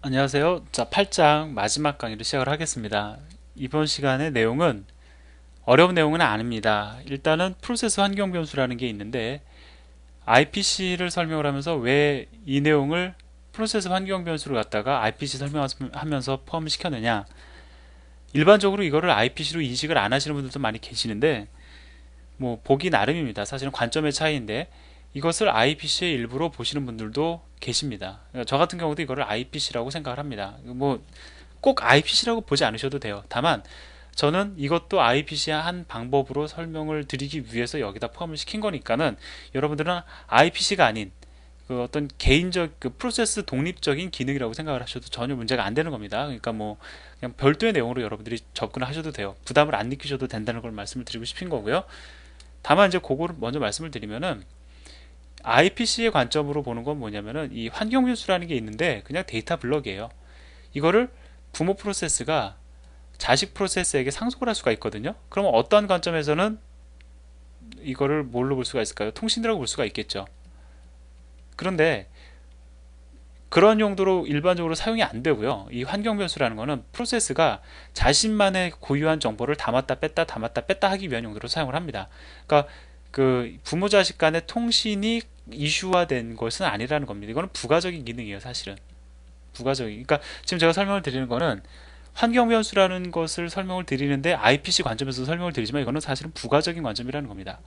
안녕하세요. 자, 8장 마지막 강의를 시작을 하겠습니다. 이번 시간의 내용은 어려운 내용은 아닙니다. 일단은 프로세스 환경 변수라는 게 있는데 IPC를 설명을 하면서 왜 이 내용을 프로세스 환경 변수를 갖다가 IPC 설명하면서 포함을 시켰느냐. 일반적으로 이거를 IPC로 인식을 안 하시는 분들도 많이 계시는데 뭐 보기 나름입니다. 사실은 관점의 차이인데 이것을 IPC의 일부로 보시는 분들도 계십니다. 저 같은 경우도 이거를 IPC라고 생각을 합니다. 뭐 꼭 IPC라고 보지 않으셔도 돼요. 다만 저는 이것도 IPC의 한 방법으로 설명을 드리기 위해서 여기다 포함을 시킨 거니까는 여러분들은 IPC가 아닌 그 어떤 개인적 그 프로세스 독립적인 기능이라고 생각을 하셔도 전혀 문제가 안 되는 겁니다. 그러니까 뭐 그냥 별도의 내용으로 여러분들이 접근을 하셔도 돼요. 부담을 안 느끼셔도 된다는 걸 말씀을 드리고 싶은 거고요. 다만 이제 그거를 먼저 말씀을 드리면은 IPC의 관점으로 보는 건 뭐냐면은 이 환경 변수라는 게 있는데 그냥 데이터 블럭이에요. 이거를 부모 프로세스가 자식 프로세스에게 상속을 할 수가 있거든요. 그러면 어떤 관점에서는 이거를 뭘로 볼 수가 있을까요? 통신이라고 볼 수가 있겠죠. 그런데 그런 용도로 일반적으로 사용이 안 되고요. 이 환경 변수라는 거는 프로세스가 자신만의 고유한 정보를 담았다 뺐다 담았다 뺐다 하기 위한 용도로 사용을 합니다. 그러니까 그 부모 자식 간의 통신이 이슈화된 것은 아니라는 겁니다. 이거는 부가적인 기능이에요, 사실은. 부가적인. 그러니까 지금 제가 설명을 드리는 거는 환경 변수라는 것을 설명을 드리는데 IPC 관점에서 설명을 드리지만 이거는 사실은 부가적인 관점이라는 겁니다.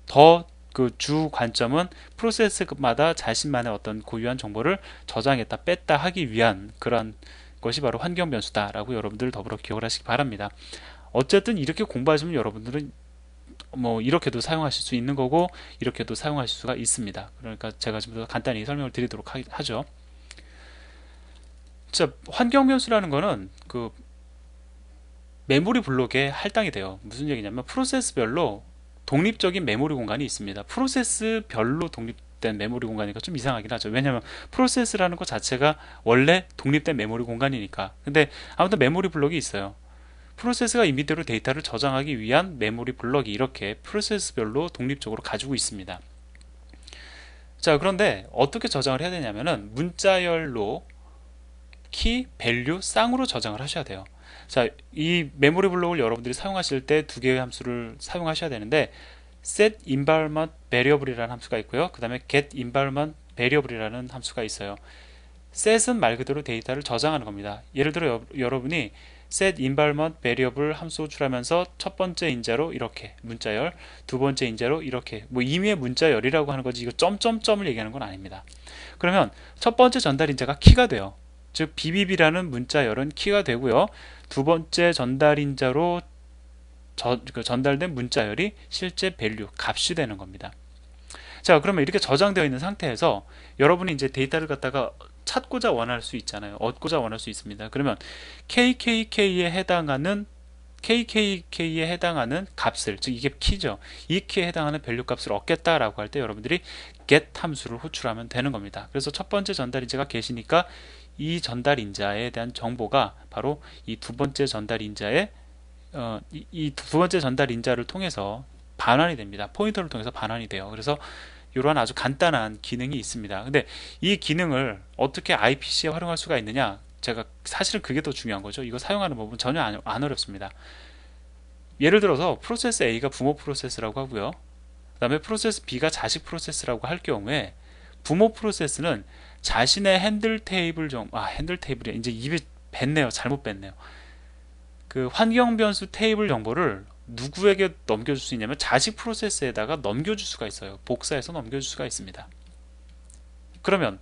더 그 주 관점은 프로세스마다 자신만의 어떤 고유한 정보를 저장했다 뺐다 하기 위한 그런 것이 바로 환경 변수다라고 여러분들 더불어 기억을 하시기 바랍니다. 어쨌든 이렇게 공부하시면 여러분들은 뭐 이렇게도 사용하실 수 있는 거고 이렇게도 사용하실 수가 있습니다. 그러니까 제가 좀 더 간단히 설명을 드리도록 하죠. 자, 환경 변수라는 거는 그 메모리 블록에 할당이 돼요. 무슨 얘기냐면 프로세스별로 독립적인 메모리 공간이 있습니다. 프로세스별로 독립된 메모리 공간이니까 좀 이상하긴 하죠. 왜냐하면 프로세스라는 것 자체가 원래 독립된 메모리 공간이니까. 근데 아무튼 메모리 블록이 있어요. 프로세스가 임의대로 데이터를 저장하기 위한 메모리 블럭이 이렇게 프로세스별로 독립적으로 가지고 있습니다. 자, 그런데 어떻게 저장을 해야 되냐면은 문자열로 키, 밸류, 쌍으로 저장을 하셔야 돼요. 자, 이 메모리 블록을 여러분들이 사용하실 때 두 개의 함수를 사용하셔야 되는데 set environment variable이라는 함수가 있고요. 그 다음에 get environment variable이라는 함수가 있어요. set은 말 그대로 데이터를 저장하는 겁니다. 예를 들어 여러분이 set environment variable 함수 호출하면서 첫 번째 인자로 이렇게 문자열, 두 번째 인자로 이렇게 뭐 임의의 문자열이라고 하는 거지 이거 점점점을 얘기하는 건 아닙니다. 그러면 첫 번째 전달 인자가 키가 돼요. 즉 BBB라는 문자열은 키가 되고요. 두 번째 전달인자로 전달된 문자열이 실제 밸류 값이 되는 겁니다. 자, 그러면 이렇게 저장되어 있는 상태에서 여러분이 이제 데이터를 갖다가 찾고자 원할 수 있잖아요. 얻고자 원할 수 있습니다. 그러면 KKK에 해당하는 값을, 즉 이게 키죠. 이 키에 해당하는 밸류 값을 얻겠다라고 할 때 여러분들이 get 함수를 호출하면 되는 겁니다. 그래서 첫 번째 전달인자가 계시니까 이 전달인자에 대한 정보가 바로 이 두 번째 전달인자의 이 두 번째 전달인자를 통해서 반환이 됩니다. 포인터를 통해서 반환이 돼요. 그래서 이러한 아주 간단한 기능이 있습니다. 근데 이 기능을 어떻게 IPC에 활용할 수가 있느냐? 제가 사실은 그게 더 중요한 거죠. 이거 사용하는 법은 전혀 안 어렵습니다. 예를 들어서 프로세스 A가 부모 프로세스라고 하고요. 그 다음에 프로세스 B가 자식 프로세스라고 할 경우에 부모 프로세스는 자신의 핸들 테이블이 이제 입에 뱉네요. 잘못 뱉네요. 그 환경 변수 테이블 정보를 누구에게 넘겨줄 수 있냐면 자식 프로세스에다가 넘겨줄 수가 있어요. 복사해서 넘겨줄 수가 있습니다. 그러면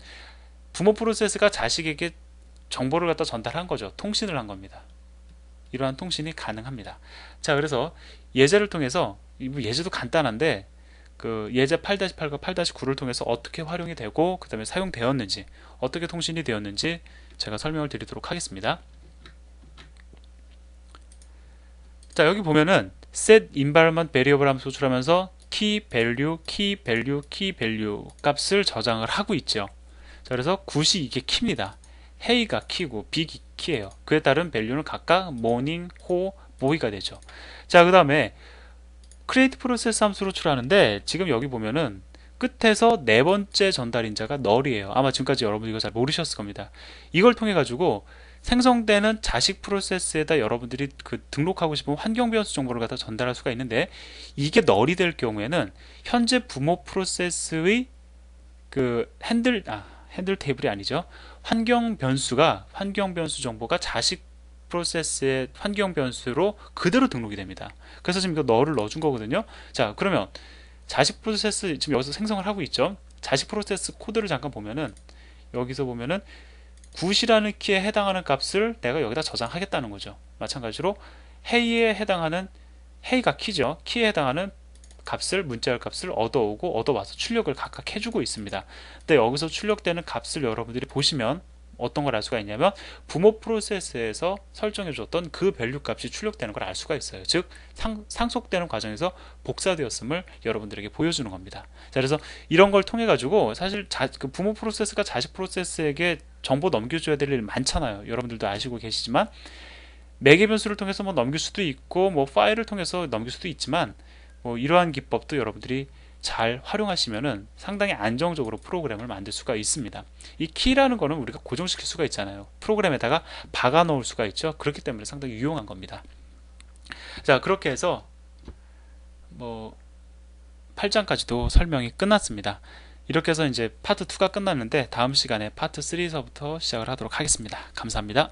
부모 프로세스가 자식에게 정보를 갖다 전달한 거죠. 통신을 한 겁니다. 이러한 통신이 가능합니다. 자, 그래서 예제를 통해서 예제도 간단한데 그 예제 8-8과 8-9를 통해서 어떻게 활용이 되고 그 다음에 사용되었는지 어떻게 통신이 되었는지 제가 설명을 드리도록 하겠습니다. 자, 여기 보면은 set environment variable 함수 호출하면서 key value, key value, key value 값을 저장을 하고 있죠. 자, 그래서 굿이 이게 키입니다. 헤이가 키고 빅이 키예요. 그에 따른 밸류는 각각 morning, 호, 보이가 되죠. 자, 그 다음에 create process 함수로 호출하는데 지금 여기 보면은 끝에서 네 번째 전달 인자가 널이에요. 아마 지금까지 여러분 이거 잘 모르셨을 겁니다. 이걸 통해 가지고 생성되는 자식 프로세스에다 여러분들이 그 등록하고 싶은 환경 변수 정보를 갖다 전달할 수가 있는데, 이게 널이 될 경우에는 현재 부모 프로세스의 그 핸들 테이블이 아니죠. 환경 변수 정보가 자식 프로세스의 환경 변수로 그대로 등록이 됩니다. 그래서 지금 이거 널을 넣어준 거거든요. 자, 그러면 자식 프로세스 지금 여기서 생성을 하고 있죠. 자식 프로세스 코드를 잠깐 보면은, 여기서 보면은 굿이라는 키에 해당하는 값을 내가 여기다 저장하겠다는 거죠. 마찬가지로 헤이에 해당하는, 헤이가 키죠. 키에 해당하는 값을, 문자열 값을 얻어오고 얻어와서 출력을 각각 해주고 있습니다. 근데 여기서 출력되는 값을 여러분들이 보시면 어떤 걸 알 수가 있냐면, 부모 프로세스에서 설정해줬던 그 밸류 값이 출력되는 걸 알 수가 있어요. 즉 상속되는 과정에서 복사되었음을 여러분들에게 보여주는 겁니다. 자, 그래서 이런 걸 통해 가지고 사실 그 부모 프로세스가 자식 프로세스에게 정보 넘겨줘야 될 일 많잖아요. 여러분들도 아시고 계시지만, 매개 변수를 통해서 뭐 넘길 수도 있고 뭐 파일을 통해서 넘길 수도 있지만, 뭐 이러한 기법도 여러분들이 잘 활용하시면은 상당히 안정적으로 프로그램을 만들 수가 있습니다. 이 키라는 거는 우리가 고정시킬 수가 있잖아요. 프로그램에다가 박아 놓을 수가 있죠. 그렇기 때문에 상당히 유용한 겁니다. 자, 그렇게 해서 뭐 8장까지도 설명이 끝났습니다. 이렇게 해서 이제 파트 2가 끝났는데, 다음 시간에 파트 3서부터 시작을 하도록 하겠습니다. 감사합니다.